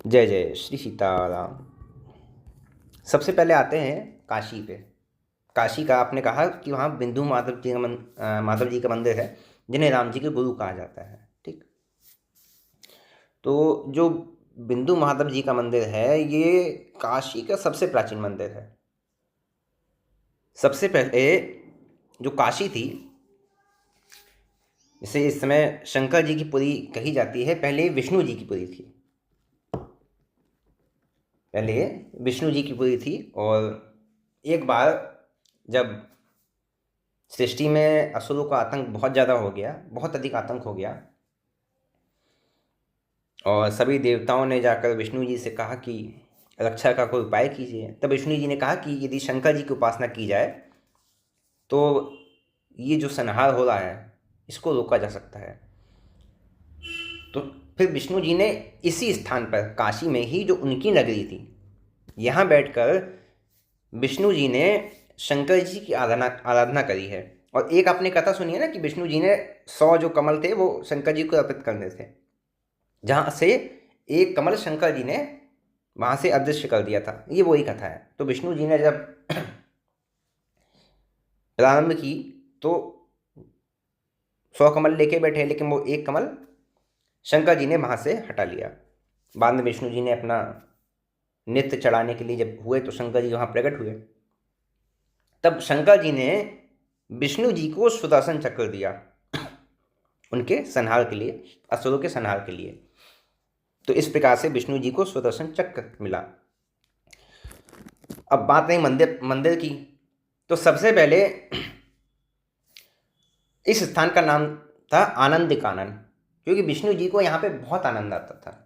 जय जय श्री सीताराम। सबसे पहले आते हैं काशी पे। काशी का आपने कहा कि वहाँ बिंदु माधव जी का मंदिर है, जिन्हें राम जी के गुरु कहा जाता है। ठीक। तो जो बिंदु माधव जी का मंदिर है, ये काशी का सबसे प्राचीन मंदिर है। सबसे पहले जो काशी थी, इसे इस समय शंकर जी की पुरी कही जाती है, पहले विष्णु जी की पुरी थी। पहले विष्णु जी की पुरी थी। और एक बार जब सृष्टि में असुरों का आतंक बहुत ज़्यादा हो गया, बहुत अधिक आतंक हो गया, और सभी देवताओं ने जाकर विष्णु जी से कहा कि रक्षा का कोई उपाय कीजिए। तब विष्णु जी ने कहा कि यदि शंकर जी की उपासना की जाए तो ये जो संहार हो रहा है, इसको रोका जा सकता है। तो फिर विष्णु जी ने इसी स्थान पर, काशी में ही जो उनकी नगरी थी, यहाँ बैठकर विष्णु जी ने शंकर जी की आराधना करी है। और एक आपने कथा सुनी है ना कि विष्णु जी ने 100 जो कमल थे वो शंकर जी को अर्पित करने थे, जहाँ से एक कमल शंकर जी ने वहाँ से अदृश्य कर दिया था। ये वही कथा है। तो विष्णु जी ने जब प्रारंभ की तो 100 कमल लेके बैठे, लेकिन वो एक कमल शंकर जी ने वहाँ से हटा लिया। बाद में विष्णु जी ने अपना नृत्य चढ़ाने के लिए जब हुए तो शंकर जी वहाँ प्रकट हुए। तब शंकर जी ने विष्णु जी को सुदर्शन चक्र दिया उनके संहार के लिए, असुरों के संहार के लिए। तो इस प्रकार से विष्णु जी को सुदर्शन चक्र मिला। अब बात रही मंदिर की। तो सबसे पहले इस स्थान का नाम था आनंद कानन, क्योंकि विष्णु जी को यहाँ पे बहुत आनंद आता था।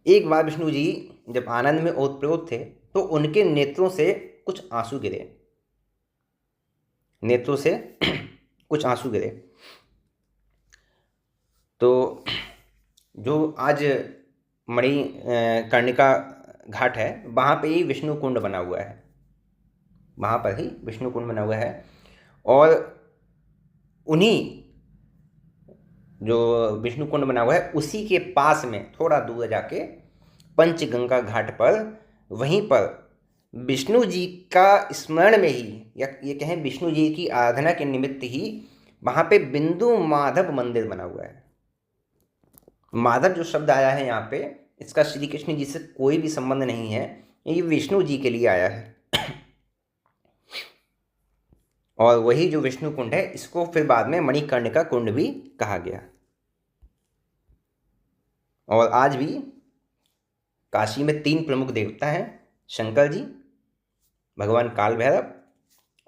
एक बार विष्णु जी जब आनंद में ओतप्रोत थे तो उनके नेत्रों से कुछ आंसू गिरे, नेत्रों से कुछ आंसू गिरे। तो जो आज कर्णिका घाट है, वहाँ पे ही विष्णु कुंड बना हुआ है, वहाँ पर ही विष्णु कुंड बना हुआ है। और उन्हीं जो विष्णु कुंड बना हुआ है, उसी के पास में थोड़ा दूर जाके पंचगंगा घाट पर, वहीं पर विष्णु जी का स्मरण में ही, या ये कहें विष्णु जी की आराधना के निमित्त ही, वहाँ पे बिंदु माधव मंदिर बना हुआ है। माधव जो शब्द आया है यहाँ पे, इसका श्री कृष्ण जी से कोई भी संबंध नहीं है, ये विष्णु जी के लिए आया है। और वही जो विष्णु कुंड है, इसको फिर बाद में मणिकर्णिका कुंड भी कहा गया। और आज भी काशी में 3 प्रमुख देवता हैं, शंकर जी, भगवान काल भैरव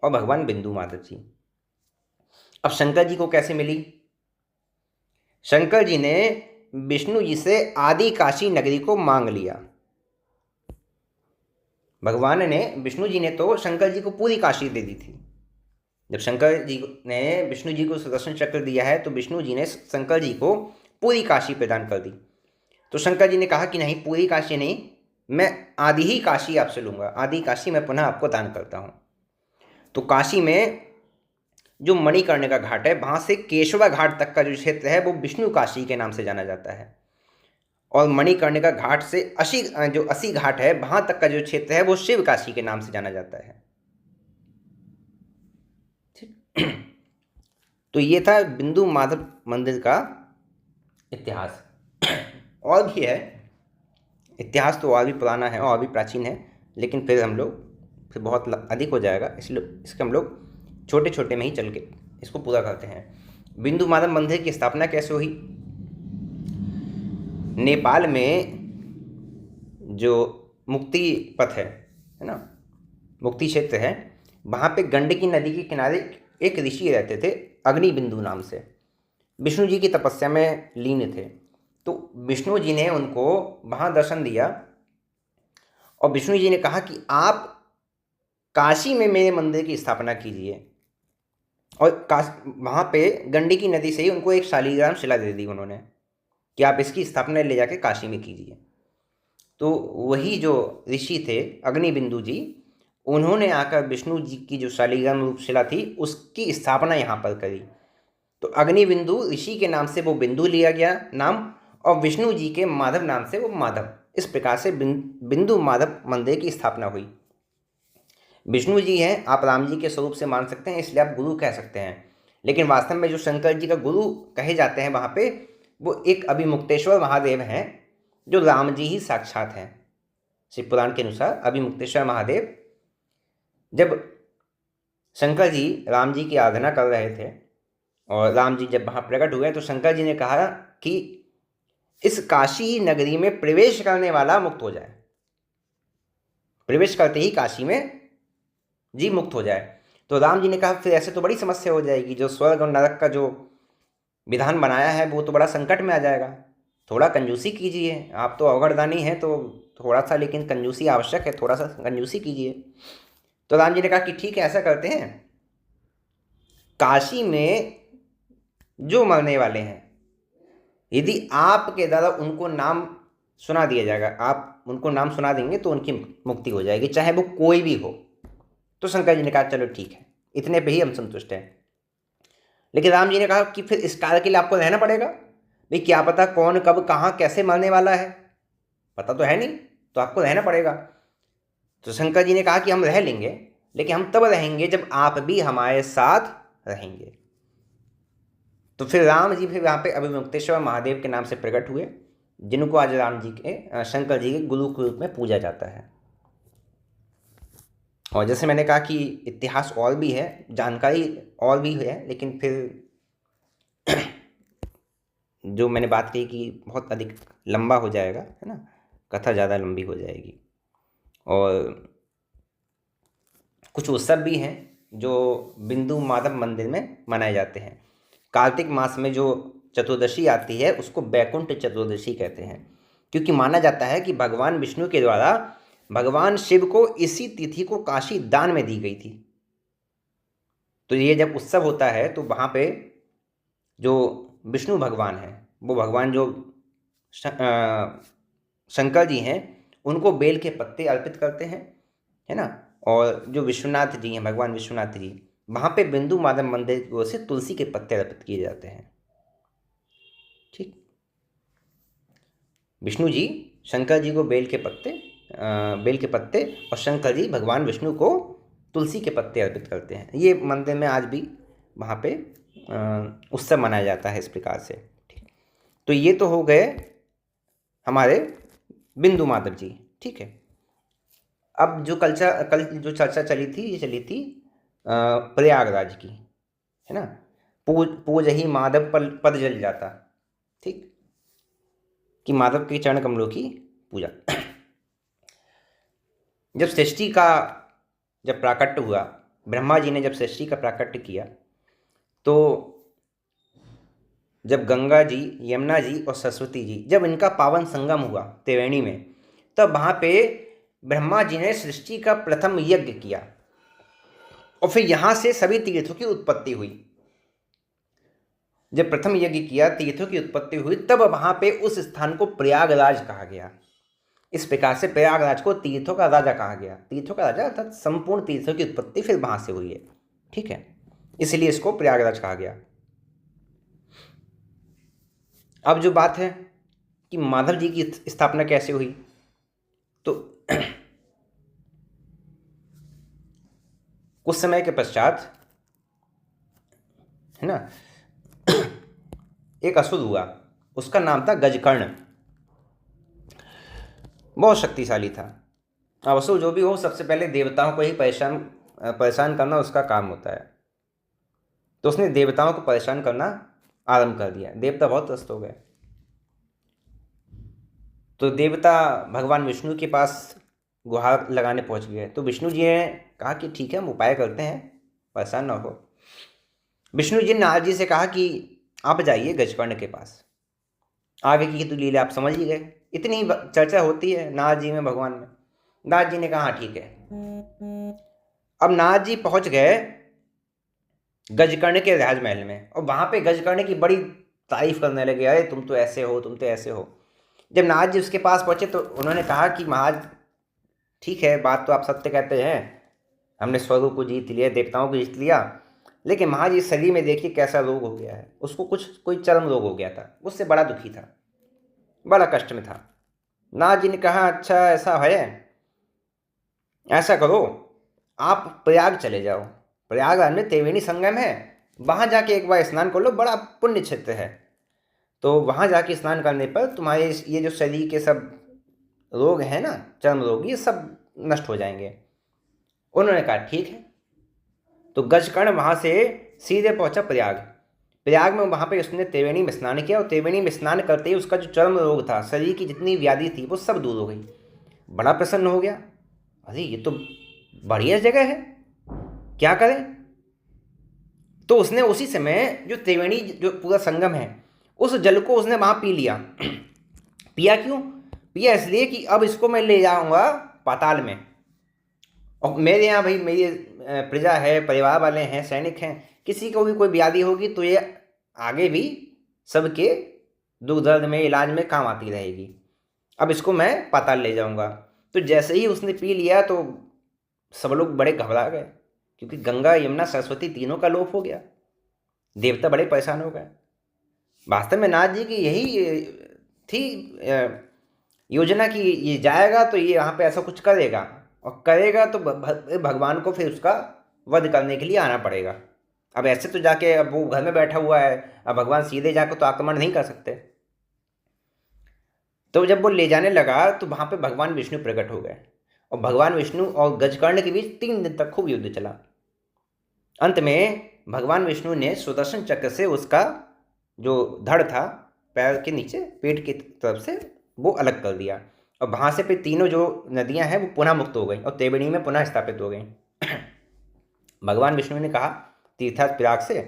और भगवान बिंदु माधव जी। अब शंकर जी को कैसे मिली? शंकर जी ने विष्णु जी से आदि काशी नगरी को मांग लिया। भगवान ने, विष्णु जी ने तो शंकर जी को पूरी काशी दे दी थी। जब शंकर जी ने विष्णु जी को सुदर्शन चक्र दिया है, तो विष्णु जी ने शंकर जी को पूरी काशी प्रदान कर दी। तो शंकर जी ने कहा कि नहीं, पूरी काशी नहीं, मैं आधी ही काशी आपसे लूँगा, आधी काशी मैं पुनः आपको दान करता हूँ। तो काशी में जो मणिकर्णिका घाट है, वहाँ से केशवा घाट तक का जो क्षेत्र है, वो विष्णु काशी के नाम से जाना जाता है। और मणिकर्णिका घाट से 80 घाट है, वहाँ तक का जो क्षेत्र है, वो शिव काशी के नाम से जाना जाता है। तो ये था बिंदु माधव मंदिर का इतिहास। और भी है इतिहास, तो और भी पुराना है और भी प्राचीन है, लेकिन फिर हम लोग फिर बहुत अधिक हो जाएगा, इसलिए इसके हम लोग छोटे छोटे में ही चल के इसको पूरा करते हैं। बिंदु माधव मंदिर की स्थापना कैसे हुई? नेपाल में जो मुक्ति पथ है ना, मुक्ति क्षेत्र है, वहाँ पे गंडकी नदी के किनारे एक ऋषि रहते थे, अग्नि बिंदु नाम से। विष्णु जी की तपस्या में लीन थे। तो विष्णु जी ने उनको वहाँ दर्शन दिया, और विष्णु जी ने कहा कि आप काशी में मेरे मंदिर की स्थापना कीजिए। और वहाँ पे गंडकी नदी से ही उनको एक शालिग्राम शिला दे दी उन्होंने कि आप इसकी स्थापना ले जाके काशी में कीजिए। तो वही जो ऋषि थे अग्निबिंदु जी, उन्होंने आकर विष्णु जी की जो शालिग्राम रूप शिला थी, उसकी स्थापना यहाँ पर करी। तो अग्निबिंदु ऋषि के नाम से वो बिंदु लिया गया नाम, और विष्णु जी के माधव नाम से वो माधव। इस प्रकार से बिंदु माधव मंदिर की स्थापना हुई। विष्णु जी हैं, आप राम जी के स्वरूप से मान सकते हैं, इसलिए आप गुरु कह सकते हैं। लेकिन वास्तव में जो शंकर जी का गुरु कहे जाते हैं वहाँ पे, वो एक अभिमुक्तेश्वर महादेव हैं, जो राम जी ही साक्षात हैं। शिव पुराण के अनुसार अभिमुक्तेश्वर महादेव, जब शंकर जी राम जी की आराधना कर रहे थे और राम जी जब वहाँ प्रकट हुए तो शंकर जी ने कहा कि इस काशी नगरी में प्रवेश करने वाला मुक्त हो जाए, प्रवेश करते ही काशी में जी मुक्त हो जाए। तो राम जी ने कहा फिर ऐसे तो बड़ी समस्या हो जाएगी, जो स्वर्ग और नरक का जो विधान बनाया है वो तो बड़ा संकट में आ जाएगा, थोड़ा कंजूसी कीजिए, आप तो अवगढ़दानी हैं तो थोड़ा सा, लेकिन कंजूसी आवश्यक है, थोड़ा सा कंजूसी कीजिए। तो राम जी ने कहा कि ठीक है, ऐसा करते हैं, काशी में जो मरने वाले हैं यदि आपके द्वारा उनको नाम सुना दिया जाएगा, आप उनको नाम सुना देंगे तो उनकी मुक्ति हो जाएगी, चाहे वो कोई भी हो। तो शंकर जी ने कहा चलो ठीक है, इतने पे ही हम संतुष्ट हैं। लेकिन राम जी ने कहा कि फिर इस कार्य के लिए आपको रहना पड़ेगा, भाई क्या पता कौन कब कहाँ कैसे मरने वाला है, पता तो है नहीं, तो आपको रहना पड़ेगा। तो शंकर जी ने कहा कि हम रह लेंगे, लेकिन हम तब रहेंगे जब आप भी हमारे साथ रहेंगे। तो फिर राम जी फिर यहाँ पे अभिमुक्तेश्वर महादेव के नाम से प्रकट हुए, जिनको आज राम जी के शंकर जी के गुरु के रूप में पूजा जाता है। और जैसे मैंने कहा कि इतिहास और भी है, जानकारी और भी है, लेकिन फिर जो मैंने बात कही कि बहुत अधिक लंबा हो जाएगा, है ना, कथा ज़्यादा लंबी हो जाएगी। और कुछ उत्सव भी हैं जो बिंदु माधव मंदिर में मनाए जाते हैं। कार्तिक मास में जो चतुर्दशी आती है उसको बैकुंठ चतुर्दशी कहते हैं, क्योंकि माना जाता है कि भगवान विष्णु के द्वारा भगवान शिव को इसी तिथि को काशी दान में दी गई थी। तो ये जब उत्सव होता है तो वहाँ पे जो विष्णु भगवान हैं, वो भगवान जो शंकर जी हैं, उनको बेल के पत्ते अर्पित करते हैं, है ना। और जो विश्वनाथ जी हैं, भगवान विश्वनाथ जी, वहाँ पे बिंदु माधव मंदिर की ओर से तुलसी के पत्ते अर्पित किए जाते हैं। ठीक, विष्णु जी शंकर जी को बेल के पत्ते और शंकर जी भगवान विष्णु को तुलसी के पत्ते अर्पित करते हैं। ये मंदिर में आज भी वहाँ पे उत्सव मनाया जाता है इस प्रकार से। ठीक, तो ये तो हो गए हमारे बिंदु माधव जी। ठीक है, अब जो कल जो चर्चा चली थी, ये चली थी प्रयागराज की, है ना। पूज ही माधव पद जल जाता। ठीक, कि माधव के चरण कमलों की पूजा। जब सृष्टि का जब प्राकट्य हुआ, ब्रह्मा जी ने जब सृष्टि का प्राकट्य किया, तो जब गंगा जी, यमुना जी और सरस्वती जी, जब इनका पावन संगम हुआ त्रिवेणी में, तब वहाँ पे ब्रह्मा जी ने सृष्टि का प्रथम यज्ञ किया और फिर यहाँ से सभी तीर्थों की उत्पत्ति हुई। जब प्रथम यज्ञ किया, तीर्थों की उत्पत्ति हुई, तब वहाँ पे उस स्थान को प्रयागराज कहा गया। इस प्रकार से प्रयागराज को तीर्थों का राजा कहा गया। तीर्थों का राजा अर्थात संपूर्ण तीर्थों की उत्पत्ति फिर वहाँ से हुई है। ठीक है, इसलिए इसको प्रयागराज कहा गया। अब जो बात है कि माधव जी की स्थापना कैसे हुई, तो कुछ समय के पश्चात, है ना, एक असुर हुआ, उसका नाम था गजकर्ण। बहुत शक्तिशाली था। अब असुर जो भी हो, सबसे पहले देवताओं को ही परेशान करना उसका काम होता है। तो उसने देवताओं को परेशान करना आरंभ कर दिया। देवता बहुत त्रस्त हो गए। तो देवता भगवान विष्णु के पास गुहार लगाने पहुंच गए। तो विष्णु जी ने कहा कि ठीक है, हम उपाय करते हैं, परेशान ना हो। विष्णु जी ने नारद जी से कहा कि आप जाइए गजकर्ण के पास, आगे की तो लीला आप समझ ही गए। इतनी चर्चा होती है नारद जी में, भगवान में। नारद जी ने कहा हाँ ठीक है। अब नारद जी पहुंच गए गजकर्ण के राजमहल में, और वहाँ पे गजकर्ण की बड़ी तारीफ करने लगे, अरे तुम तो ऐसे हो, तुम तो ऐसे हो। जब नारद जी उसके पास पहुँचे तो उन्होंने कहा कि महाराज ठीक है, बात तो आप सत्य कहते हैं, हमने स्वर्ग को जीत लिया, देवताओं को जीत लिया, लेकिन महाराज इस शरीर में देखिए कैसा रोग हो गया है। उसको कोई चरम रोग हो गया था, उससे बड़ा दुखी था। बड़ा कष्ट में था। नारद जी ने कहा, अच्छा ऐसा है, ऐसा करो, आप प्रयाग चले जाओ, प्रयागराज में त्रिवेणी संगम है, वहाँ जाके एक बार स्नान कर लो, बड़ा पुण्य क्षेत्र है। तो वहाँ जाके स्नान करने पर तुम्हारे ये जो शरीर के सब रोग हैं ना, चर्म रोग, ये सब नष्ट हो जाएंगे। उन्होंने कहा ठीक है। तो गजकर्ण वहाँ से सीधे पहुँचा प्रयाग। प्रयाग में वहाँ पे उसने त्रिवेणी में स्नान किया, और त्रिवेणी में स्नान करते ही उसका जो चर्म रोग था, शरीर की जितनी व्याधि थी, वो सब दूर हो गई। बड़ा प्रसन्न हो गया, अरे ये तो बढ़िया जगह है, क्या करें। तो उसने उसी समय जो त्रिवेणी जो पूरा संगम है, उस जल को उसने वहाँ पी लिया। पिया क्यों? पिया इसलिए कि अब इसको मैं ले जाऊँगा पाताल में, और मेरे यहाँ भाई मेरी प्रजा है, परिवार वाले हैं, सैनिक हैं, किसी को भी कोई व्याधि होगी तो ये आगे भी सबके दुख दर्द में, इलाज में काम आती रहेगी। अब इसको मैं पाताल ले जाऊंगा। तो जैसे ही उसने पी लिया तो सब लोग बड़े घबरा गए, क्योंकि गंगा, यमुना, सरस्वती तीनों का लोप हो गया। देवता बड़े परेशान हो गए। वास्तव में नाथ जी की यही थी योजना कि ये जाएगा तो ये यहाँ पे ऐसा कुछ करेगा, और करेगा तो भगवान को फिर उसका वध करने के लिए आना पड़ेगा। अब ऐसे तो जाके, अब वो घर में बैठा हुआ है, अब भगवान सीधे जाकर तो आक्रमण नहीं कर सकते। तो जब वो ले जाने लगा तो वहाँ पे भगवान विष्णु प्रकट हो गए, और भगवान विष्णु और गजकर्ण के बीच 3 दिन तक खूब युद्ध चला। अंत में भगवान विष्णु ने सुदर्शन चक्र से उसका जो धड़ था, पैर के नीचे पेट की तरफ से, वो अलग कर दिया, और वहाँ से फिर तीनों जो नदियाँ हैं वो पुनः मुक्त हो गई और त्रिवेणी में पुनः स्थापित हो गई। भगवान विष्णु ने कहा तीर्थराज प्रयाग से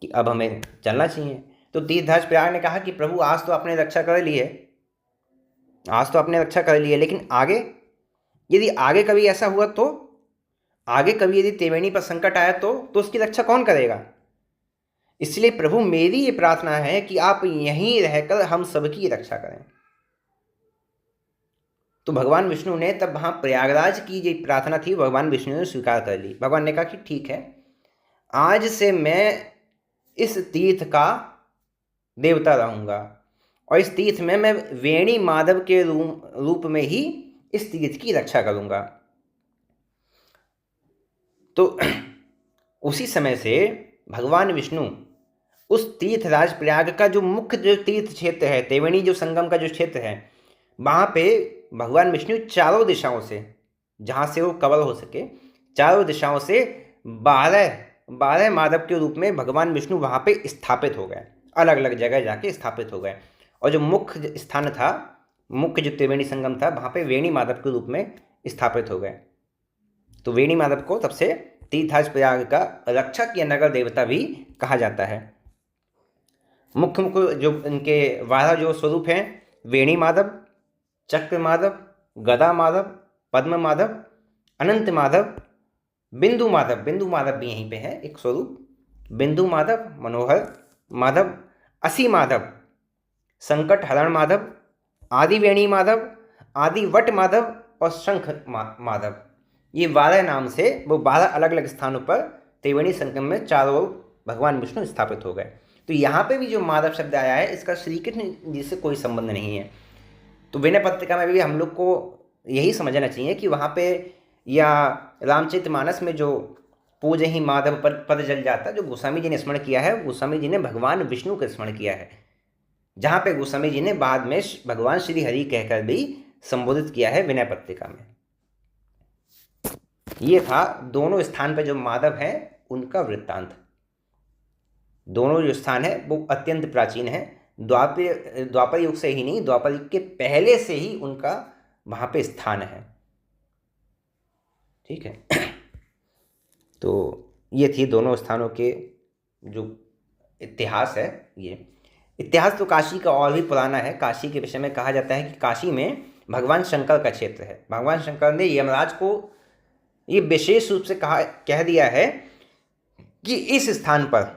कि अब हमें चलना चाहिए। तो तीर्थराज प्रयाग ने कहा कि प्रभु आज तो आपने रक्षा कर ली है, आज तो आपने रक्षा कर ली है, लेकिन आगे, यदि आगे कभी ऐसा हुआ तो, आगे कभी यदि त्रिवेणी पर संकट आया तो उसकी रक्षा कौन करेगा? इसलिए प्रभु मेरी ये प्रार्थना है कि आप यहीं रहकर हम सबकी रक्षा करें। तो भगवान विष्णु ने तब वहाँ प्रयागराज की जो प्रार्थना थी, भगवान विष्णु ने स्वीकार कर ली। भगवान ने कहा कि ठीक है, आज से मैं इस तीर्थ का देवता रहूँगा, और इस तीर्थ में मैं वेणी माधव के रूप में ही इस तीर्थ की रक्षा करूँगा। तो उसी समय से भगवान विष्णु उस तीर्थराज प्रयाग का जो मुख्य जो तीर्थ क्षेत्र है, त्रिवेणी जो संगम का जो क्षेत्र है, वहाँ पे भगवान विष्णु चारों दिशाओं से, जहाँ से वो कवर हो सके, चारों दिशाओं से 12 माधव के रूप में भगवान विष्णु वहाँ पे स्थापित हो गए, अलग अलग जगह जाके स्थापित हो गए। और जो मुख्य स्थान था, मुख्य जो त्रिवेणी संगम था, वहाँ पे वेणी माधव के रूप में स्थापित हो गए। तो वेणी माधव को तब से तीर्थराज प्रयाग का रक्षक या नगर देवता भी कहा जाता है। मुख्य मुख्य जो इनके 12 जो स्वरूप हैं, वेणी माधव, चक्र माधव, गदा माधव, पद्म माधव, अनंत माधव, बिंदु माधव, बिंदु माधव भी यहीं पे है एक स्वरूप, बिंदु माधव, मनोहर माधव, असी माधव, संकट हरण माधव, आदि वेणी माधव, आदि वट माधव और शंख माधव। ये 12 नाम से वो 12 अलग अलग स्थानों पर त्रिवेणी संगम में चारों ओर भगवान विष्णु स्थापित हो गए। तो यहाँ पे भी जो माधव शब्द आया है, इसका श्री कृष्ण जी से कोई संबंध नहीं है। तो विनय पत्रिका में भी हम लोग को यही समझना चाहिए कि वहाँ पे, या रामचरितमानस में जो पूज ही माधव पद जल जाता, जो गोस्वामी जी ने स्मरण किया है, गोस्वामी जी ने भगवान विष्णु का स्मरण किया है, जहाँ पे गोस्वामी जी ने बाद में भगवान श्री हरि कहकर भी संबोधित किया है विनय पत्रिका में। ये था दोनों स्थान पर जो माधव है उनका वृत्तांत। दोनों जो स्थान है वो अत्यंत प्राचीन है, द्वापर युग से ही नहीं, द्वापर युग के पहले से ही उनका वहाँ पे स्थान है। ठीक है। तो ये थी दोनों स्थानों के जो इतिहास है। ये इतिहास तो काशी का और भी पुराना है। काशी के विषय में कहा जाता है कि काशी में भगवान शंकर का क्षेत्र है। भगवान शंकर ने यमराज को ये विशेष रूप से कह दिया है कि इस स्थान पर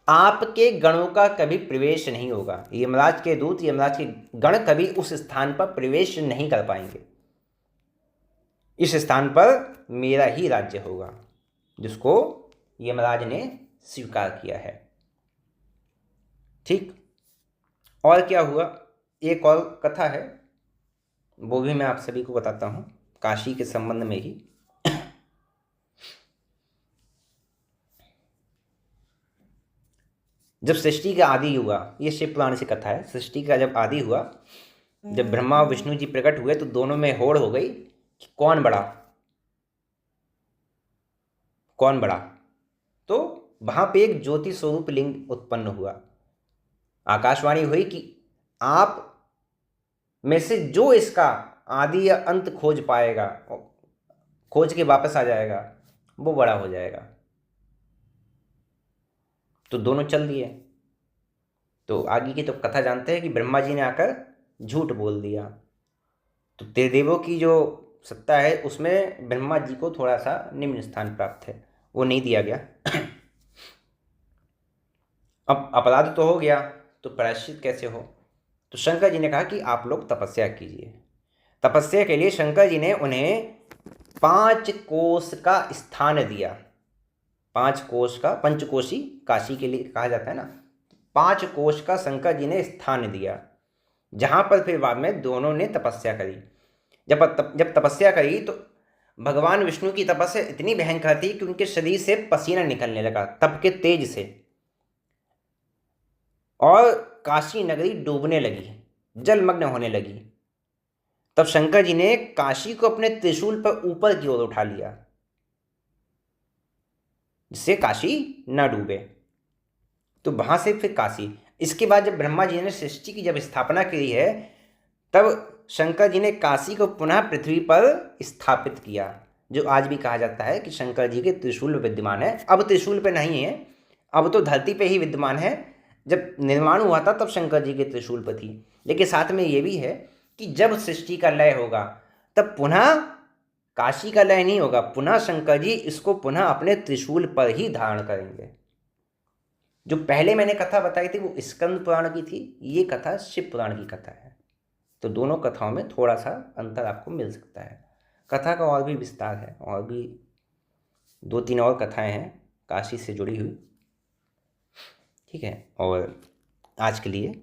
आपके गणों का कभी प्रवेश नहीं होगा। यमराज के दूत, यमराज के गण कभी उस स्थान पर प्रवेश नहीं कर पाएंगे। इस स्थान पर मेरा ही राज्य होगा, जिसको यमराज ने स्वीकार किया है। ठीक। और क्या हुआ, एक और कथा है, वो भी मैं आप सभी को बताता हूँ, काशी के संबंध में ही। जब सृष्टि का आदि हुआ, ये शिव पुराण से कथा है, सृष्टि का जब आदि हुआ, जब ब्रह्मा और विष्णु जी प्रकट हुए तो दोनों में होड़ हो गई कि कौन बड़ा, कौन बड़ा। तो वहां पे एक ज्योति स्वरूप लिंग उत्पन्न हुआ। आकाशवाणी हुई कि आप में से जो इसका आदि या अंत खोज पाएगा, खोज के वापस आ जाएगा, वो बड़ा हो जाएगा। तो दोनों चल दिए। तो आगे की तो कथा जानते हैं कि ब्रह्मा जी ने आकर झूठ बोल दिया। तो त्रिदेवों की जो सत्ता है उसमें ब्रह्मा जी को थोड़ा सा निम्न स्थान प्राप्त है, वो नहीं दिया गया। अब अपराध तो हो गया, तो प्रायश्चित कैसे हो। तो शंकर जी ने कहा कि आप लोग तपस्या कीजिए। तपस्या के लिए शंकर जी ने उन्हें 5 कोस का स्थान दिया। 5 कोस का, पंचकोशी काशी के लिए कहा जाता है ना, 5 कोस का शंकर जी ने स्थान दिया, जहां पर फिर बाद में दोनों ने तपस्या करी। जब तपस्या करी तो भगवान विष्णु की तपस्या इतनी भयंकर थी कि उनके शरीर से पसीना निकलने लगा तप के तेज से, और काशी नगरी डूबने लगी, जलमग्न होने लगी। तब शंकर जी ने काशी को अपने त्रिशूल पर ऊपर की ओर उठा लिया, जिससे काशी न डूबे। तो वहां से फिर काशी। इसके बाद जब ब्रह्मा जी ने सृष्टि की जब स्थापना की है, तब शंकर जी ने काशी को पुनः पृथ्वी पर स्थापित किया, जो आज भी कहा जाता है कि शंकर जी के त्रिशूल विद्यमान है। अब त्रिशूल पे नहीं है, अब तो धरती पे ही विद्यमान है। जब निर्माण हुआ था तब शंकर जी के त्रिशूल पर थी। लेकिन साथ में ये भी है कि जब सृष्टि का लय होगा तब पुनः काशी का लय नहीं होगा, पुनः शंकर जी इसको पुनः अपने त्रिशूल पर ही धारण करेंगे। जो पहले मैंने कथा बताई थी वो स्कंद पुराण की थी, ये कथा शिव पुराण की कथा है। तो दोनों कथाओं में थोड़ा सा अंतर आपको मिल सकता है। कथा का और भी विस्तार है, और भी 2-3 और कथाएं हैं काशी से जुड़ी हुई। ठीक है, और आज के लिए